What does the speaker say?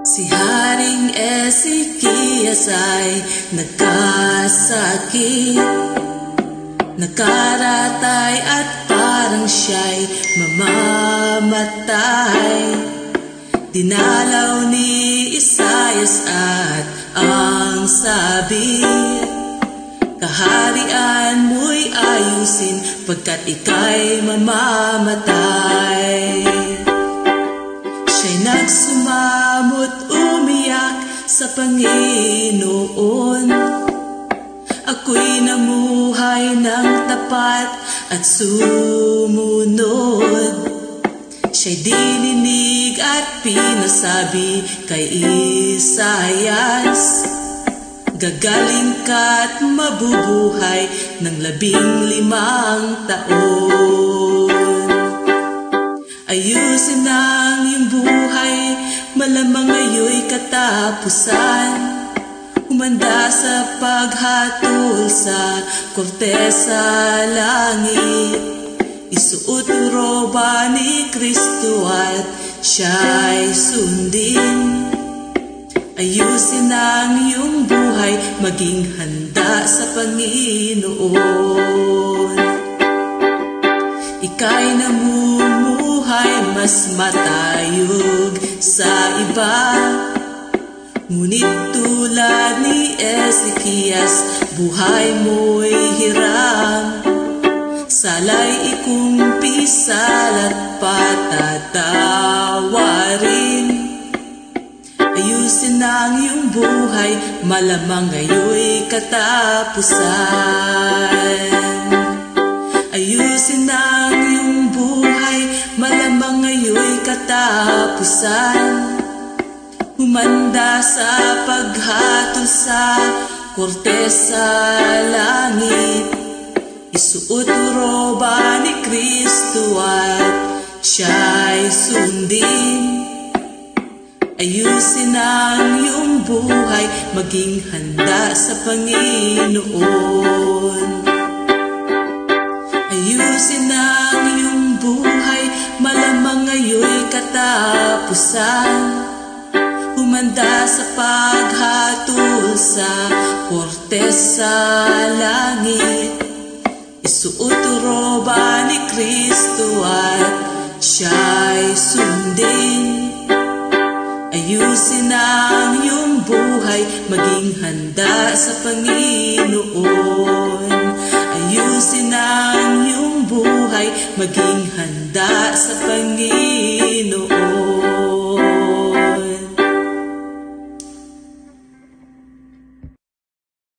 Si Haring Ezekias ay nagkasakit, nakaratay at parang siya'y mamamatay. Dinalaw ni Isaias at ang sabi, kaharian mo'y ayusin pagkat ika'y mamamatay. Siya'y nagsumamot, umiyak sa Panginoon. Ako'y namuhay ng tapat at sumunod. Siya'y dininig at pinasabi kay Isaias, gagaling ka't mabubuhay ng 15 taon. Ayusin ang iyong buhay, malamang ngayon'y katapusan. Humanda sa paghatol sa korte sa langit. Isuot roba ni Kristo at siya'y sundin. Ayusin ang iyong buhay, maging handa sa Panginoon. Ika'y namumuhay mas matayog sa iba, ngunit tulad ni Ezekias, buhay mo'y hiram. Sala'y ikumpisal at patatawarin. Ayusin ang iyong buhay, malamang ngayon'y katapusan. Ayusin ang iyong buhay, malamang ngayon'y katapusan. Humanda sa paghatol sa korte sa langit. Isuot roba ni Kristo at siya'y sundin. Ayusin ang iyong buhay, maging handa sa Panginoon. Ayusin ang iyong buhay, malamang ngayon'y katapusan. Humanda sa paghatol sa korte sa langit. Isuot roba ni Kristo at siya'y sundin. Ayusin ang iyong buhay, maging handa sa Panginoon. Ayusin ang iyong buhay, maging handa sa Panginoon.